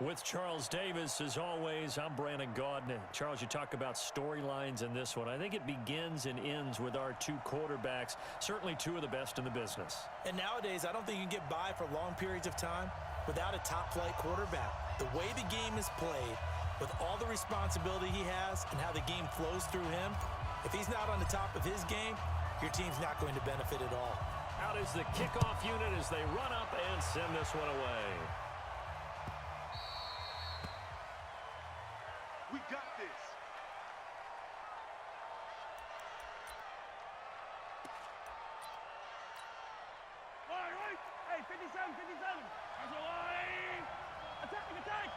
With Charles Davis, as always, I'm Brandon Gaudin. Charles, you talk about storylines in this one. I think it begins and ends with our two quarterbacks, certainly two of the best in the business. And nowadays, I don't think you can get by for long periods of time without a top-flight quarterback. The way the game is played, with all the responsibility he has and how the game flows through him, if he's not on the top of his game, your team's not going to benefit at all. Out is the kickoff unit as they run up and send this one away. We got this. Right. Hey, 57. That's away. Attack.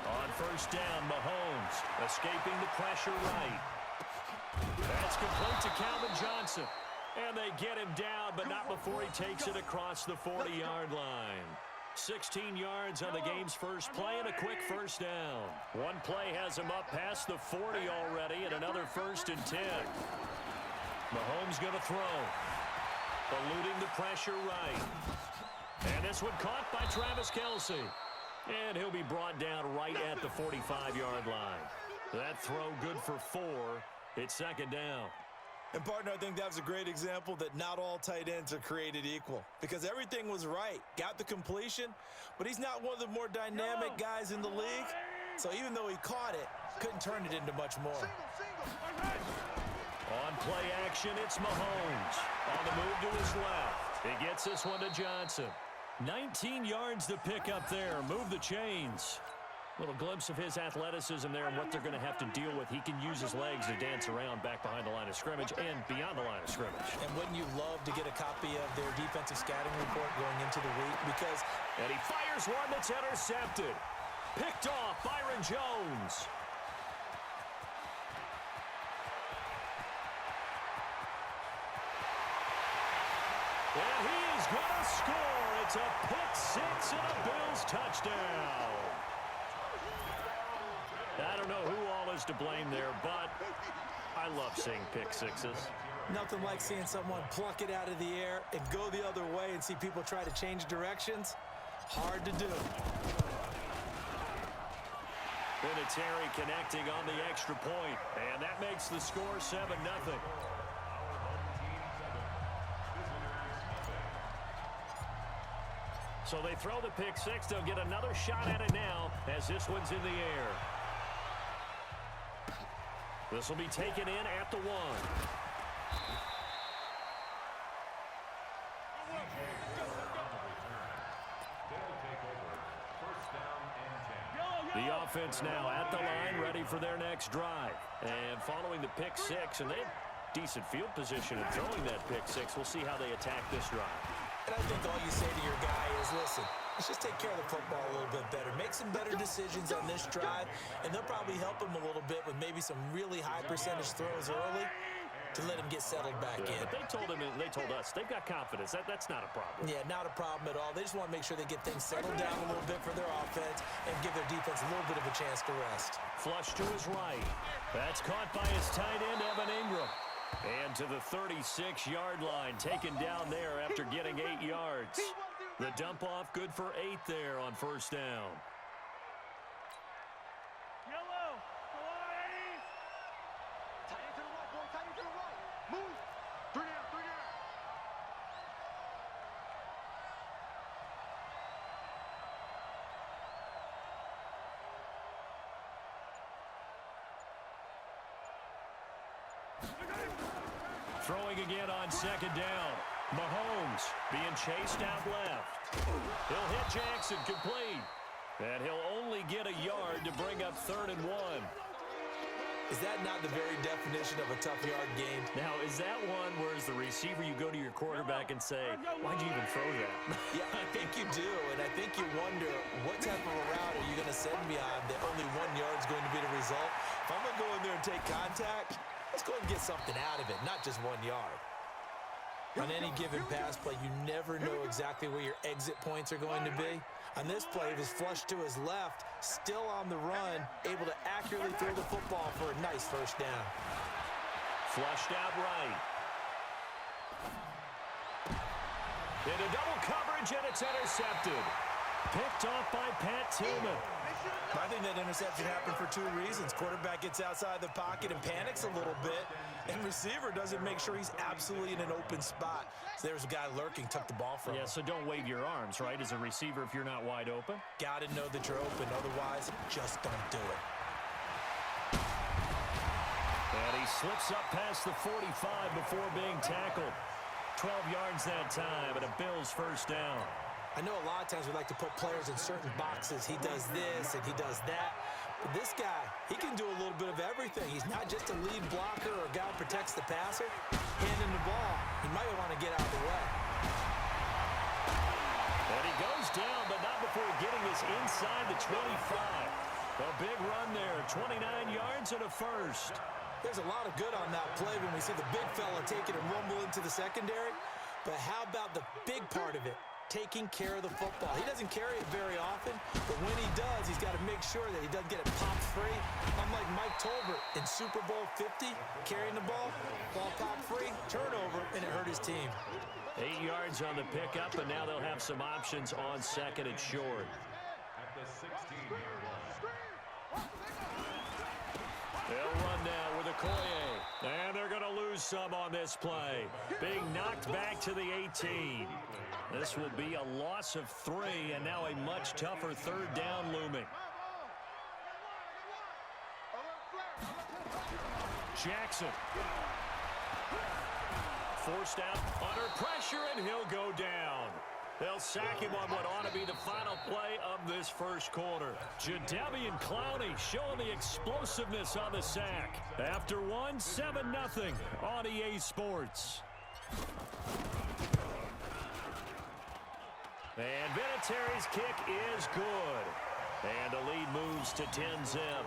On first down, Mahomes escaping the pressure right. That's complete to Calvin Johnson. And they get him down, but not before he takes it across the 40-yard line. 16 yards on the game's first play and a quick first down. One play has him up past the 40 already and another 1st and 10. Mahomes going to throw. Eluding the pressure right. And this one caught by Travis Kelce. And he'll be brought down right at the 45-yard line. That throw good for 4. It's 2nd down. And, partner, I think that was a great example that not all tight ends are created equal because everything was right. Got the completion, but he's not one of the more dynamic guys in the league. So even though he caught it, couldn't turn it into much more. On play action, it's Mahomes. On the move to his left. He gets this one to Johnson. 19 yards to pick up there. Move the chains. Little glimpse of his athleticism there and what they're going to have to deal with. He can use his legs to dance around back behind the line of scrimmage and beyond the line of scrimmage. And wouldn't you love to get a copy of their defensive scouting report going into the week? Because and he fires one that's intercepted. Picked off Byron Jones. And he is going to score. It's a pick six and a Bills touchdown. I don't know who all is to blame there, but I love seeing pick sixes. Nothing like seeing someone pluck it out of the air and go the other way and see people try to change directions. Hard to do. Vinatieri connecting on the extra point, and that makes the score 7-0. So they throw the pick six. They'll get another shot at it now as this one's in the air. This will be taken in at the 1. The offense now at the line, ready for their next drive. And following the pick six, and they have decent field position in throwing that pick six. We'll see how they attack this drive. And I think all you say to your guy is, listen, let's just take care of the football a little bit better. Make some better decisions on this drive, and they'll probably help him a little bit with maybe some really high percentage throws early to let him get settled back in. But they told us, they've got confidence. That's not a problem. Yeah, not a problem at all. They just want to make sure they get things settled down a little bit for their offense and give their defense a little bit of a chance to rest. Flush to his right. That's caught by his tight end, Evan Ingram. And to the 36-yard line, taken down there after getting 8 yards. The dump off good for 8 there on first down. Yellow. Tight end to the right, boy. Tight end to the right. Move. 3 down. Throwing again on second down. Mahomes being chased out left. He'll hit Jackson complete. And he'll only get a yard to bring up 3rd and 1. Is that not the very definition of a tough yard game? Now, is that one where as the receiver you go to your quarterback and say, why'd you even throw that? Yeah, I think you do, and I think you wonder what type of a route are you going to send me on that only 1 yard is going to be the result? If I'm going to go in there and take contact, let's go and get something out of it, not just 1 yard. On any given pass play, you never know exactly where your exit points are going to be. On this play, it was flushed to his left, still on the run, able to accurately throw the football for a nice first down. Flushed out right. Into double coverage, and it's intercepted. Picked off by Pat Tillman. I think that interception happened for two reasons. Quarterback gets outside the pocket and panics a little bit, and receiver doesn't make sure he's absolutely in an open spot. So there's a guy lurking, took the ball from him. Yeah, so don't wave your arms, right, as a receiver if you're not wide open. Got to know that you're open. Otherwise, just don't do it. And he slips up past the 45 before being tackled. 12 yards that time, and a Bills first down. I know a lot of times we like to put players in certain boxes. He does this and he does that. But this guy, he can do a little bit of everything. He's not just a lead blocker or a guy who protects the passer. Handing the ball, he might want to get out of the way. And he goes down, but not before getting this inside the 25. A big run there, 29 yards and a first. There's a lot of good on that play when we see the big fella take it and rumble into the secondary. But how about the big part of it? Taking care of the football. He doesn't carry it very often, but when he does, he's got to make sure that he doesn't get it popped free. Unlike Mike Tolbert in Super Bowl 50, carrying the ball popped free, turnover, and it hurt his team. 8 yards on the pickup, and now they'll have some options on second and short. At the 16-yard line. They'll run now with Okoye, and they're going to lose some on this play. Being knocked back to the 18. This will be a loss of 3, and now a much tougher third down looming. Jackson. Forced out under pressure, and he'll go down. They'll sack him on what ought to be the final play of this first quarter. Jadeveon Clowney showing the explosiveness on the sack. After one, 7-0 on EA Sports. And Vinatieri's kick is good. And the lead moves to 10-zip.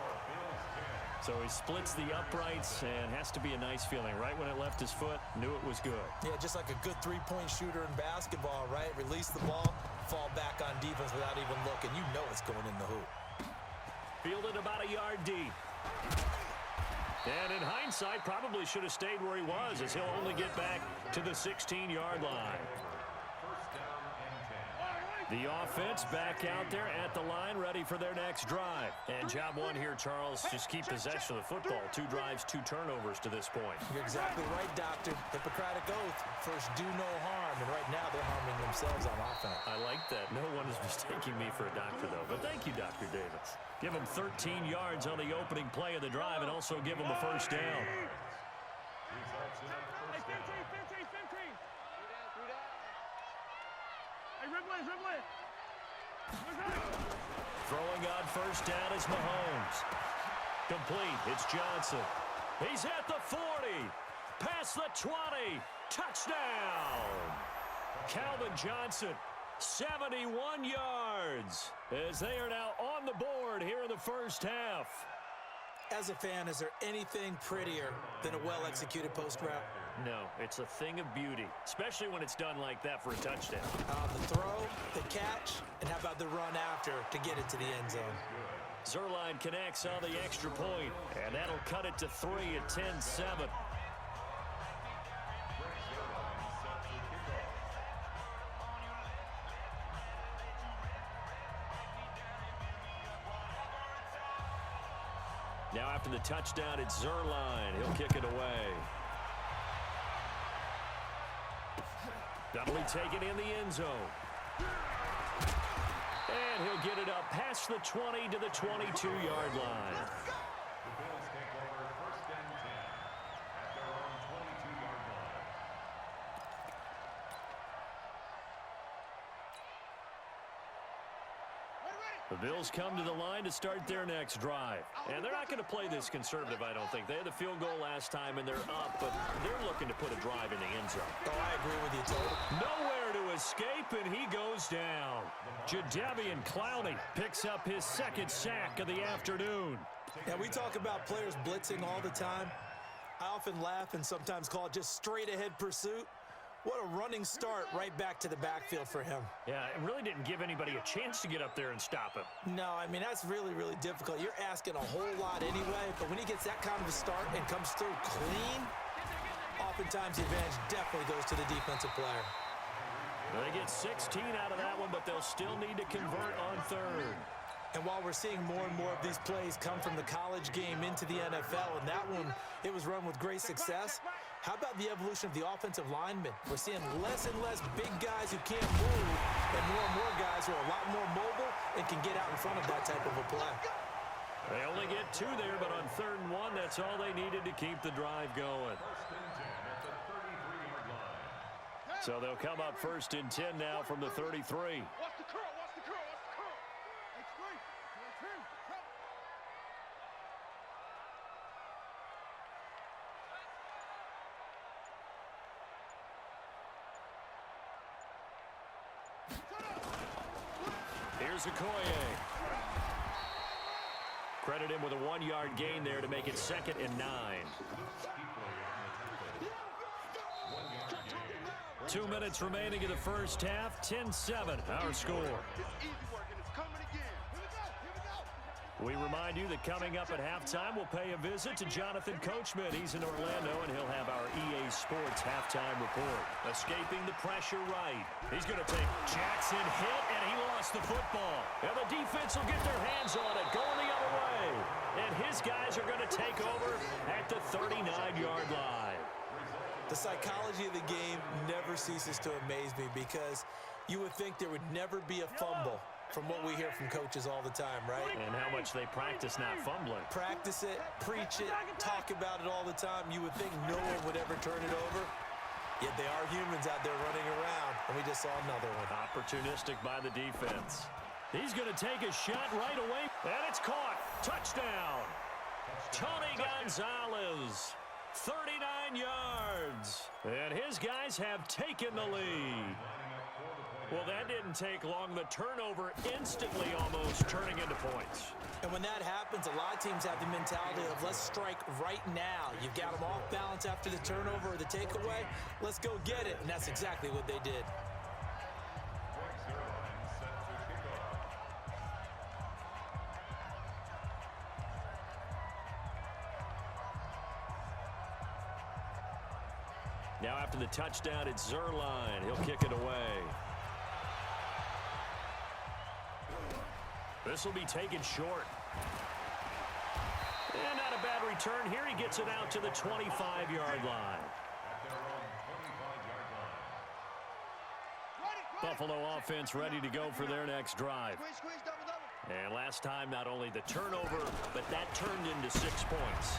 So he splits the uprights, and has to be a nice feeling. Right when it left his foot, knew it was good. Yeah, just like a good three-point shooter in basketball, right? Release the ball, fall back on defense without even looking. You know it's going in the hoop. Fielded about a yard deep. And in hindsight, probably should have stayed where he was, as he'll only get back to the 16-yard line. The offense back out there at the line, ready for their next drive. And job one here, Charles, just keep possession of the football. 2 drives, 2 turnovers to this point. You're exactly right, Doctor. Hippocratic oath. First, do no harm. And right now, they're harming themselves on offense. I like that. No one is mistaking me for a doctor, though. But thank you, Dr. Davis. Give him 13 yards on the opening play of the drive, and also give him a first down. Hey, 15. Hey, Ripley. Throwing on first down is Mahomes. Complete. It's Johnson. He's at the 40. Past the 20. Touchdown. Calvin Johnson, 71 yards, as they are now on the board here in the first half. As a fan, is there anything prettier than a well-executed post route? No, it's a thing of beauty, especially when it's done like that for a touchdown. The throw, the catch, and how about the run after to get it to the end zone? Zuerlein connects on the extra point, and that'll cut it to 3 at 10-7. Now after the touchdown, it's Zuerlein. He'll kick it away. That'll be taken in the end zone. And he'll get it up past the 20 to the 22-yard line. The Bills take over 1st and 10 at their own 22-yard line. The Bills come to the line to start their next drive. And they're not going to play this conservative, I don't think. They had the field goal last time, and they're up, but they're looking to put a drive in the end zone. Oh, I agree with you, totally. Nowhere to escape, and he goes down. Jadeveon Clowney picks up his second sack of the afternoon. Yeah, we talk about players blitzing all the time. I often laugh and sometimes call it just straight-ahead pursuit. What a running start right back to the backfield for him. Yeah, it really didn't give anybody a chance to get up there and stop him. No, I mean, that's really, really difficult. You're asking a whole lot anyway, but when he gets that kind of a start and comes through clean, oftentimes the advantage definitely goes to the defensive player. They get 16 out of that one, but they'll still need to convert on third. And while we're seeing more and more of these plays come from the college game into the NFL, and that one, it was run with great success, how about the evolution of the offensive linemen? We're seeing less and less big guys who can't move, and more guys who are a lot more mobile and can get out in front of that type of a play. They only get 2 there, but on 3rd and 1, that's all they needed to keep the drive going. So they'll come up 1st and 10 now from the 33. Watch the curl, watch the curl, watch the curl. Explain. Here's Okoye. Credit him with a 1-yard gain there to make it 2nd and 9. 2 minutes remaining in the first half. 10-7, our score. It's easy work, and it's coming again. We remind you that coming up at halftime, we'll pay a visit to Jonathan Coachman. He's in Orlando, and he'll have our EA Sports halftime report. Escaping the pressure right. He's going to take Jackson hit, and he lost the football. And the defense will get their hands on it, going the other way. And his guys are going to take over at the 39-yard line. The psychology of the game never ceases to amaze me because you would think there would never be a fumble from what we hear from coaches all the time, right? And how much they practice not fumbling. Practice it, preach it, talk about it all the time. You would think no one would ever turn it over. Yet they are humans out there running around, and we just saw another one. Opportunistic by the defense. He's going to take a shot right away, and it's caught. Touchdown. Tony Gonzalez, 39 yards. And his guys have taken the lead. Well, that didn't take long. The turnover instantly almost turning into points. And when that happens, a lot of teams have the mentality of let's strike right now. You've got them off balance after the turnover or the takeaway. Let's go get it. And that's exactly what they did. Now after the touchdown, it's Zerline. He'll kick it away. This will be taken short. And not a bad return here. He gets it out to the 25-yard line. Buffalo offense ready to go for their next drive. And last time, not only the turnover, but that turned into 6 points.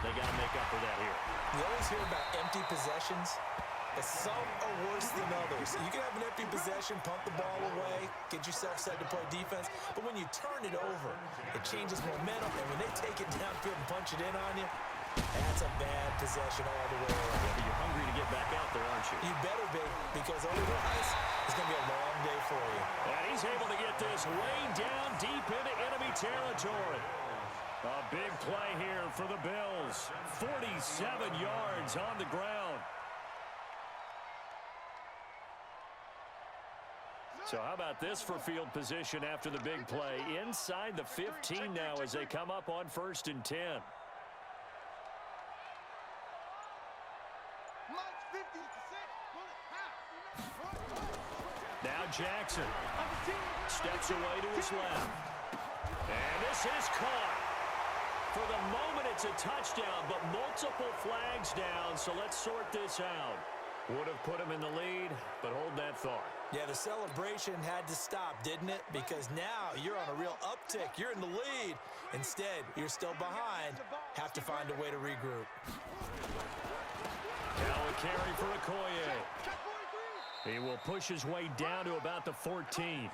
They got to make up for that here. You always hear about empty possessions, but some are worse than others. You can have an empty possession, punt the ball away, get yourself set to play defense, but when you turn it over, it changes momentum, and when they take it downfield and punch it in on you, that's a bad possession all the way around. Yeah, but you're hungry to get back out there, aren't you? You better be, because otherwise, it's going to be a long day for you. And he's able to get this way down deep into enemy territory. A big play here for the Bills. 47 yards on the ground. So how about this for field position after the big play? Inside the 15 now as they come up on 1st and 10. Now Jackson steps away to his left. And this is caught. For the moment, it's a touchdown, but multiple flags down, so let's sort this out. Would have put him in the lead, but hold that thought. Yeah, the celebration had to stop, didn't it? Because now you're on a real uptick. You're in the lead. Instead, you're still behind. Have to find a way to regroup. Now a carry for Okoye. He will push his way down to about the 14.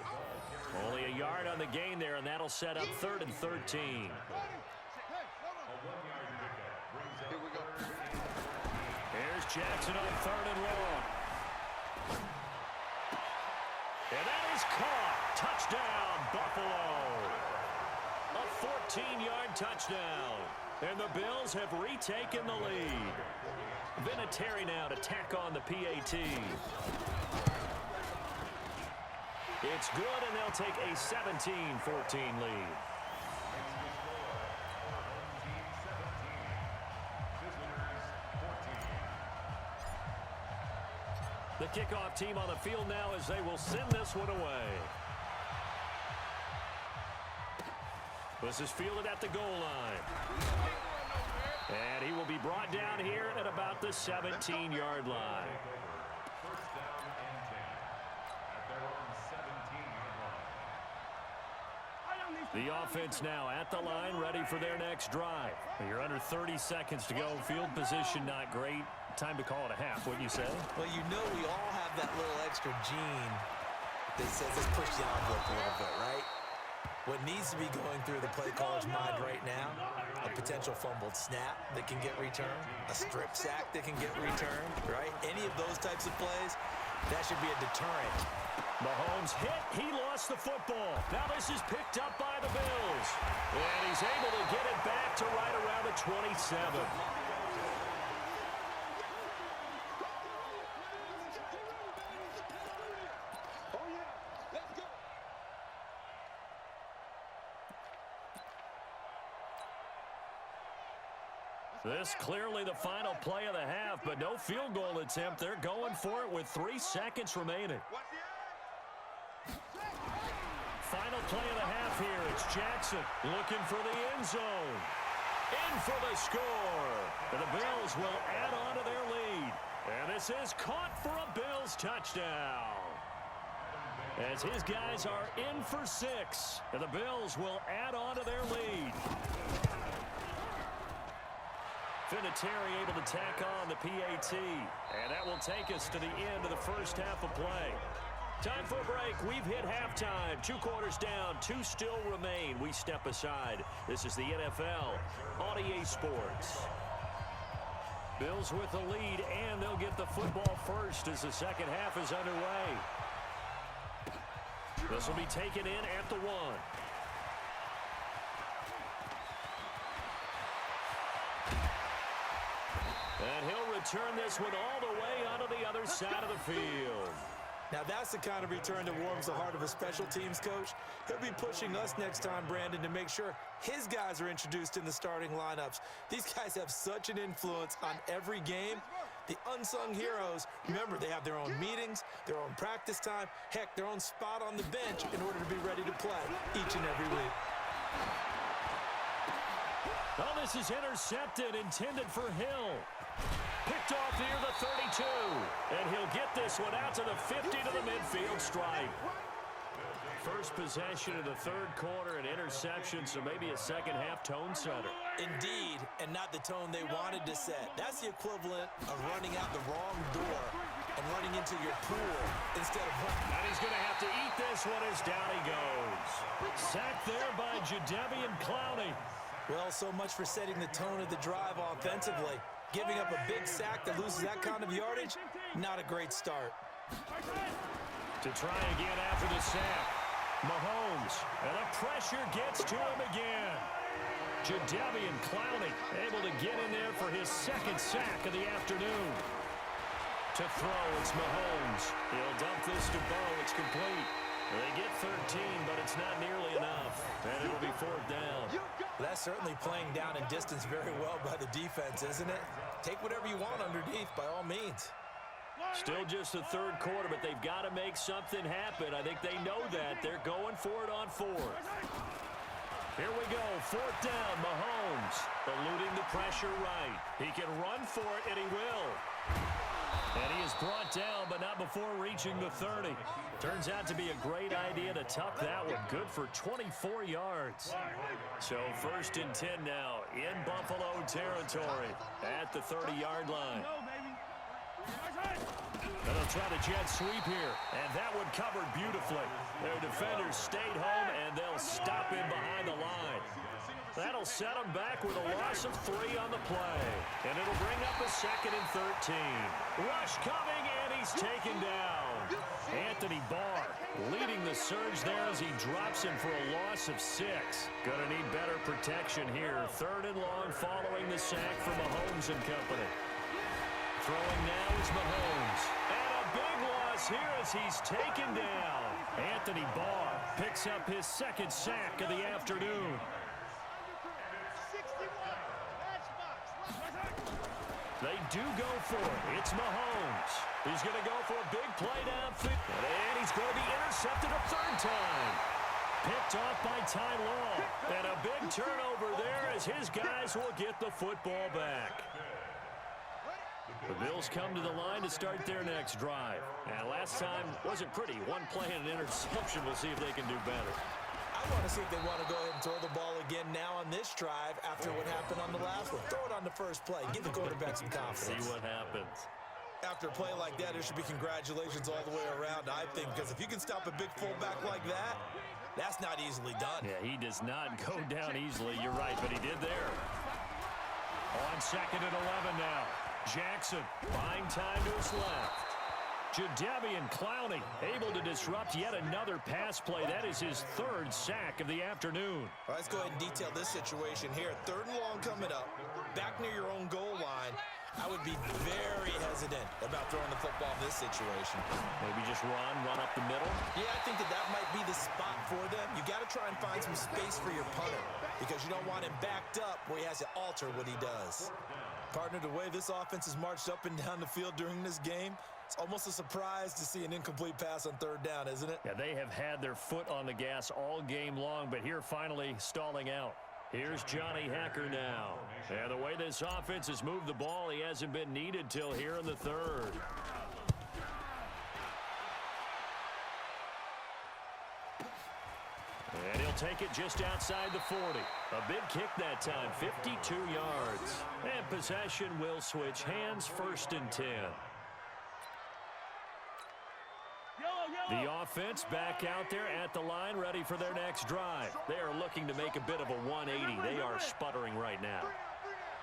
Only a yard on the gain there, and that'll set up 3rd and 13. Here's Jackson on 3rd and long. And that is caught. Touchdown, Buffalo. A 14-yard touchdown. And the Bills have retaken the lead. Vinatieri now to tack on the PAT. It's good, and they'll take a 17-14 lead. The kickoff team on the field now as they will send this one away. This is fielded at the goal line. And he will be brought down here at about the 17-yard line. First down and 10 at their own 17-yard line. The offense now at the line, ready for their next drive. You're under 30 seconds to go. Field position not great. Time to call it a half, wouldn't you say? Well, you know we all have that little extra gene that says let's push the envelope a little bit, right? What needs to be going through the play caller's mind right now, a potential fumbled snap that can get returned, a strip sack that can get returned, right? Any of those types of plays, that should be a deterrent. Mahomes hit. He lost the football. Now this is picked up by the Bills. And he's able to get it back to right around the 27. This clearly the final play of the half, but no field goal attempt. They're going for it with 3 seconds remaining. Final play of the half here. It's Jackson looking for the end zone. In for the score. And the Bills will add on to their lead. And this is caught for a Bills touchdown. As his guys are in for 6. And the Bills will add on to their lead. Vinatieri able to tack on the PAT. And that will take us to the end of the first half of play. Time for a break. We've hit halftime. 2 quarters down. 2 still remain. We step aside. This is the NFL on EA Sports. Bills with the lead, and they'll get the football first as the second half is underway. This will be taken in at the 1. And he'll return this one all the way onto the other side of the field. Now that's the kind of return that warms the heart of a special teams coach. He'll be pushing us next time, Brandon, to make sure his guys are introduced in the starting lineups. These guys have such an influence on every game. The unsung heroes, remember, they have their own meetings, their own practice time, heck, their own spot on the bench in order to be ready to play each and every week. Oh, this is intercepted, intended for Hill. Picked off near the 32. And he'll get this one out to the 50 to the midfield stripe. First possession of the third quarter, an interception, so maybe a second half tone setter. Indeed, and not the tone they wanted to set. That's the equivalent of running out the wrong door and running into your pool instead of running. And he's going to have to eat this one as down he goes. Sacked there by Jadeveon Clowney. Well, so much for setting the tone of the drive offensively. Giving up a big sack that loses that kind of yardage, not a great start. To try again after the sack. Mahomes, and the pressure gets to him again. Jadeveon Clowney able to get in there for his second sack of the afternoon. To throw, it's Mahomes. He'll dump this to Bo. It's complete. They get 13, but it's not nearly enough. And it'll be 4th down. That's certainly playing down in distance very well by the defense, isn't it? Take whatever you want underneath, by all means. Still just the third quarter, but they've got to make something happen. I think they know that. They're going for it on 4th. Here we go, 4th down, Mahomes. Eluding the pressure right. He can run for it, and he will. And he is brought down, but not before reaching the 30. Turns out to be a great idea to tuck that one. Good for 24 yards. So 1st and 10 now in Buffalo territory at the 30-yard line. And they'll try the jet sweep here, and that one covered beautifully. Their defenders stayed home, and they'll stop him behind the line. That'll set them back with a loss of 3 on the play. And it'll bring up a 2nd and 13. Rush coming, and he's taken down. Anthony Barr leading the surge there as he drops him for a loss of 6. Gonna need better protection here. 3rd and long following the sack from Mahomes and company. Throwing now is Mahomes. And a big loss here as he's taken down. Anthony Barr picks up his 2nd sack of the afternoon. They do go for it. It's Mahomes. He's going to go for a big play downfield. And he's going to be intercepted a third time. Picked off by Ty Law. And a big turnover there as his guys will get the football back. The Bills come to the line to start their next drive. And last time wasn't pretty. One play and an interception. We'll see if they can do better. I want to see if they want to go ahead and throw the ball again now on this drive after what happened on the last one. Throw it on the first play. Give the quarterback some confidence. See what happens. After a play like that, there should be congratulations all the way around, I think, because if you can stop a big fullback like that, that's not easily done. Yeah, he does not go down easily. You're right, but he did there. On 2nd and 11 now. Jackson buying time to his left. Jadeveon Clowney able to disrupt yet another pass play. That is his third sack of the afternoon. All right, let's go ahead and detail this situation here. 3rd and long coming up. Back near your own goal line. I would be very hesitant about throwing the football in this situation. Maybe just run up the middle. Yeah, I think that might be the spot for them. You got to try and find some space for your punter because you don't want him backed up where he has to alter what he does. Partner, the way this offense has marched up and down the field during this game, it's almost a surprise to see an incomplete pass on 3rd down, isn't it? Yeah, they have had their foot on the gas all game long, but here finally stalling out. Here's Johnny Hacker now. And the way this offense has moved the ball, he hasn't been needed till here in the 3rd. And he'll take it just outside the 40. A big kick that time, 52 yards. And possession will switch hands, 1st and 10. The offense back out there at the line, ready for their next drive. They are looking to make a bit of a 180. They are sputtering right now.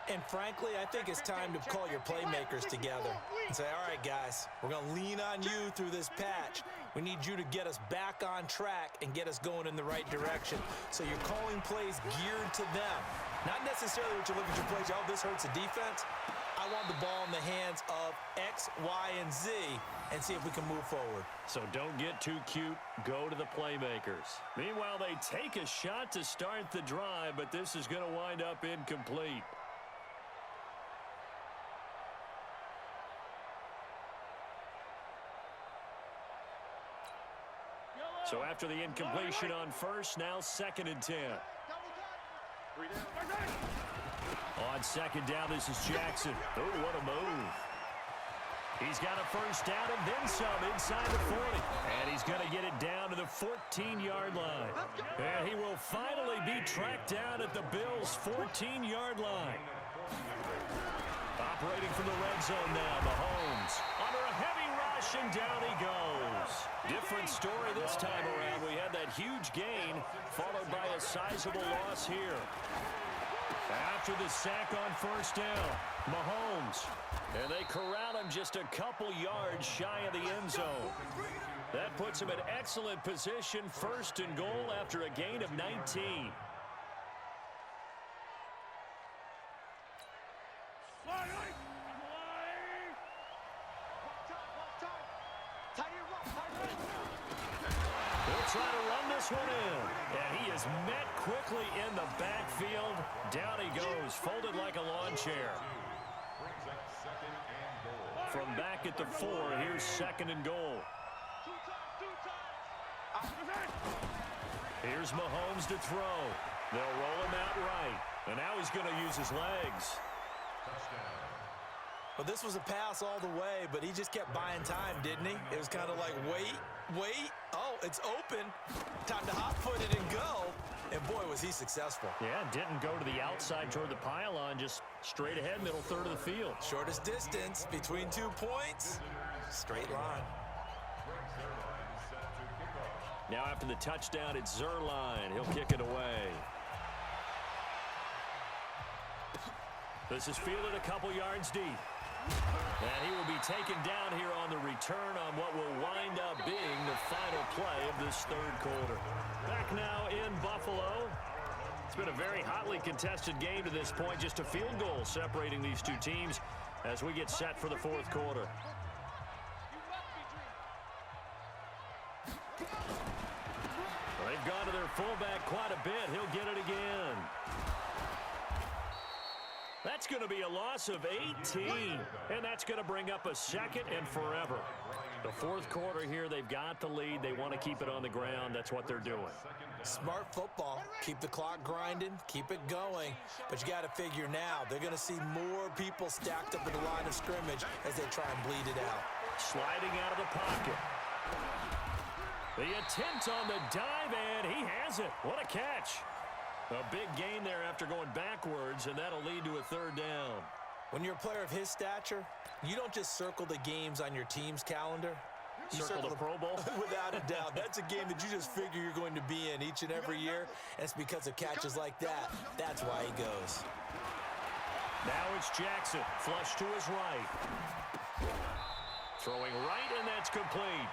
And frankly, I think it's time to call your playmakers together and say, all right, guys, we're going to lean on you through this patch. We need you to get us back on track and get us going in the right direction. So you're calling plays geared to them. Not necessarily what you look at your plays, oh, this hurts the defense. I want the ball in the hands of X, Y, and Z and see if we can move forward. So don't get too cute. Go to the playmakers. Meanwhile, they take a shot to start the drive, but this is going to wind up incomplete. So after the incompletion on 1st, now 2nd and 10. On 2nd down, this is Jackson. Oh, what a move. He's got a 1st down and then some inside the 40. And he's going to get it down to the 14-yard line. And he will finally be tracked down at the Bills' 14-yard line. Operating from the red zone now, Mahomes. Under a heavy rush, and down he goes. Different story this time around. We had that huge gain, followed by a sizable loss here. After the sack on 1st down, Mahomes. And they corral him just a couple yards shy of the end zone. That puts him in excellent position, 1st and goal after a gain of 19. They'll try to run this one in. And he is met quickly in the backfield. Down he goes, folded like a lawn chair. From back at the 4, here's 2nd and goal. Here's Mahomes to throw. They'll roll him out right. And now he's going to use his legs. Well, this was a pass all the way, but he just kept buying time, didn't he? It was kind of like, wait. Oh, it's open. Time to hot-foot it and go. And, boy, was he successful. Yeah, didn't go to the outside toward the pylon, just straight ahead, middle 3rd of the field. Shortest distance between 2 points. Straight line. Now after the touchdown, it's Zerline. He'll kick it away. This is fielded a couple yards deep. And he will be taken down here on the return on what will wind up being the final play of this 3rd quarter. Back now in Buffalo. It's been a very hotly contested game to this point. Just a field goal separating these two teams as we get set for the 4th quarter. They've gone to their fullback quite a bit. He'll get it again. That's going to be a loss of 18, and that's going to bring up a second and forever. The fourth quarter here, they've got the lead. They want to keep it on the ground. That's what they're doing. Smart football. Keep the clock grinding. Keep it going. But you got to figure now, they're going to see more people stacked up at the line of scrimmage as they try and bleed it out. Sliding out of the pocket. The attempt on the dive, and he has it. What a catch. A big gain there after going backwards, and that'll lead to a third down. When you're a player of his stature, you don't just circle the games on your team's calendar. You Circle the Pro Bowl? Without a doubt. That's a game that you just figure you're going to be in each and every year, and it's because of catches like that. That's why he goes. Now it's Jackson, flush to his right. Throwing right, and that's complete.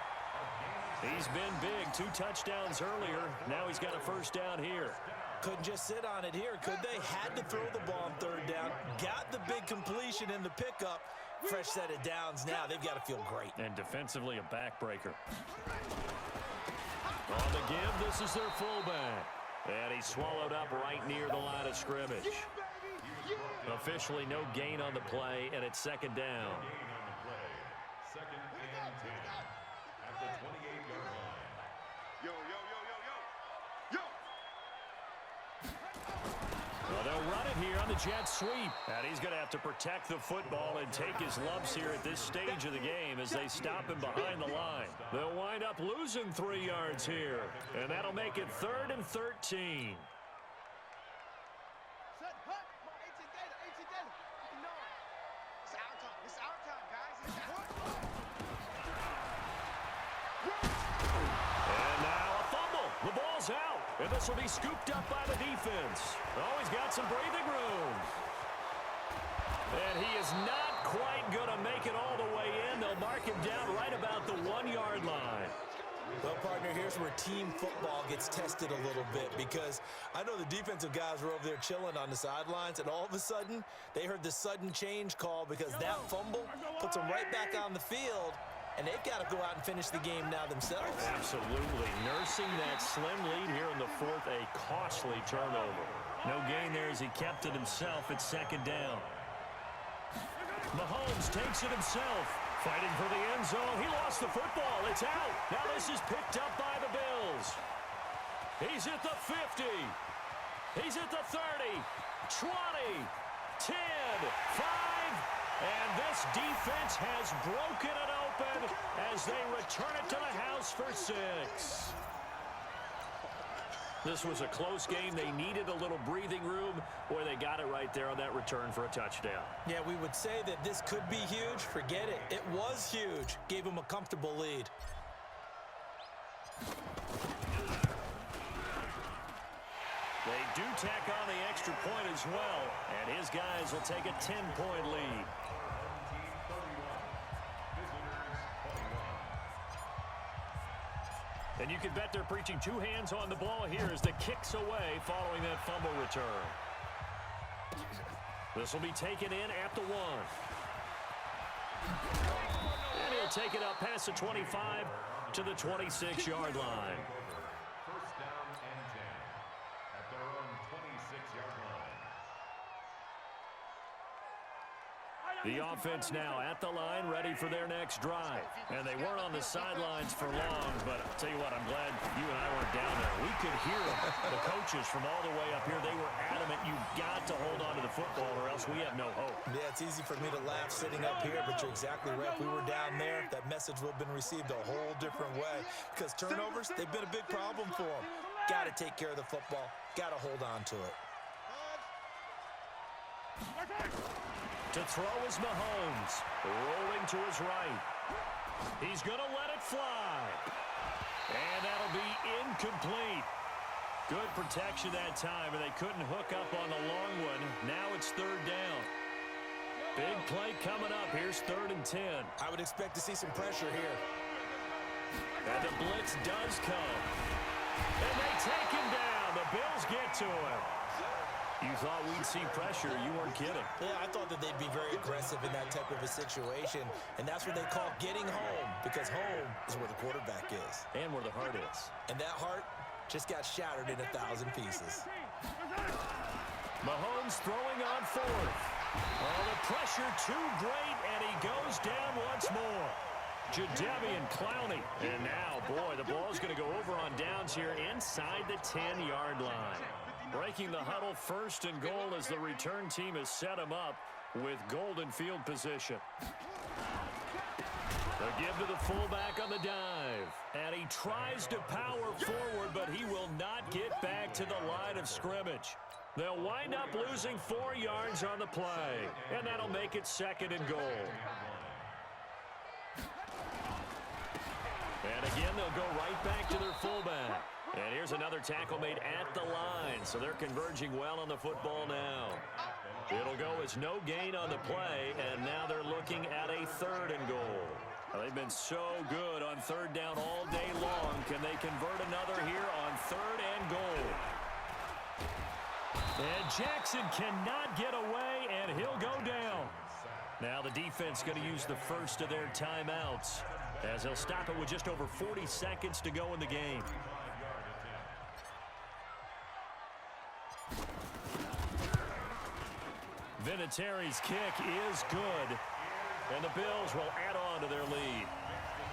He's been big, 2 touchdowns earlier. Now he's got a first down here. Couldn't just sit on it here, could they? Had to throw the ball on third down. Got the big completion in the pickup. Fresh set of downs now. They've got to feel great. And defensively, a backbreaker. On the give, this is their fullback. And he's swallowed up right near the line of scrimmage. Officially no gain on the play, and it's second down. Second and 10 at the 28-yard line. Yo, yo, yo, yo, yo. Yo. Well, they'll run it here on the jet sweep. And he's going to have to protect the football and take his lumps here at this stage of the game as they stop him behind the line. They'll wind up losing 3 yards here. And that'll make it 3rd and 13. Set, hut. Come on, 18 data, 18 data. You know it. It's our time. It's our time, guys. It's our time. And now a fumble. The ball's out. And this will be scooped up by the defense. Oh, he's got some breathing room. And he is not quite going to make it all the way in. They'll mark him down right about the 1-yard line. Well, partner, here's where team football gets tested a little bit, because I know the defensive guys were over there chilling on the sidelines, and all of a sudden, they heard the sudden change call because that fumble puts them right back on the field, and they've got to go out and finish the game now themselves. Absolutely. Nursing that slim lead here in the fourth, a costly turnover. No gain there as he kept it himself at second down. Mahomes takes it himself. Fighting for the end zone. He lost the football. It's out. Now this is picked up by the Bills. He's at the 50. He's at the 30. 20. 10. 5. And this defense has broken it open as they return it to the house for 6. This was a close game. They needed a little breathing room. Boy, they got it right there on that return for a touchdown. Yeah, we would say that this could be huge. Forget it. It was huge. Gave them a comfortable lead. They do tack on the extra point as well, and his guys will take a 10-point lead. And you can bet they're preaching 2 hands on the ball here as the kick's away following that fumble return. This will be taken in at the 1. And he'll take it up past the 25 to the 26-yard line. First down and 10 at their own 26-yard line. The offense now at the line, ready for their next drive. And they weren't on the sidelines for long, but I'll tell you what, I'm glad you and I weren't down there. We could hear them. The coaches from all the way up here, they were adamant, you've got to hold on to the football or else we have no hope. Yeah, it's easy for me to laugh sitting up here, but you're exactly right. If we were down there, that message would have been received a whole different way. Because turnovers, they've been a big problem for them. Got to take care of the football. Got to hold on to it. To throw is Mahomes, rolling to his right. He's going to let it fly. And that'll be incomplete. Good protection that time, and they couldn't hook up on the long one. Now it's 3rd down. Big play coming up. Here's 3rd and 10. I would expect to see some pressure here. And the blitz does come. And they take him down. The Bills get to him. You thought we'd see pressure. You weren't kidding. Yeah, I thought that they'd be very aggressive in that type of a situation, and that's what they call getting home, because home is where the quarterback is. And where the heart is. And that heart just got shattered in 1,000 pieces. Mahomes throwing on 4th. Oh, the pressure too great, and he goes down once more. Jadeveon Clowney. And now, boy, the ball's going to go over on downs here inside the 10-yard line. Breaking the huddle, 1st and goal as the return team has set him up with golden field position. The give to the fullback on the dive. And he tries to power forward, but he will not get back to the line of scrimmage. They'll wind up losing 4 yards on the play, and that'll make it 2nd and goal. And again, they'll go right back to their fullback. And here's another tackle made at the line, so they're converging well on the football now. It'll go as no gain on the play, and now they're looking at a 3rd and goal. They've been so good on 3rd down all day long. Can they convert another here on 3rd and goal? And Jackson cannot get away, and he'll go down. Now the defense going to use the first of their timeouts, as they'll stop it with just over 40 seconds to go in the game. Vinatieri's kick is good, and the Bills will add on to their lead.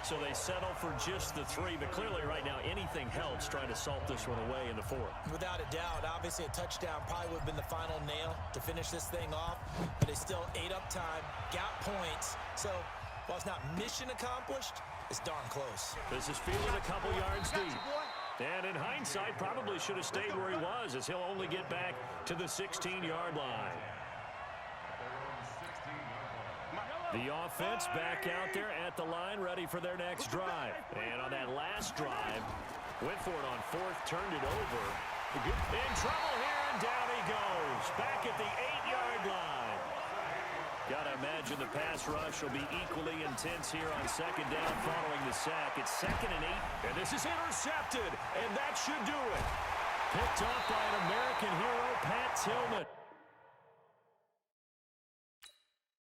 So they settle for just the 3, but clearly right now anything helps trying to salt this one away in the 4th. Without a doubt, obviously a touchdown probably would have been the final nail to finish this thing off, but they still ate up time, got points. So while it's not mission accomplished, it's darn close. This is fielded a couple yards deep. And in hindsight, probably should have stayed where he was, as he'll only get back to the 16-yard line. The offense back out there at the line, ready for their next drive. And on that last drive, went for it on 4th, turned it over. In trouble here, and down he goes. Back at the 8-yard line. Got to imagine the pass rush will be equally intense here on 2nd down following the sack. It's 2nd and 8, and this is intercepted, and that should do it. Picked off by an American hero, Pat Tillman.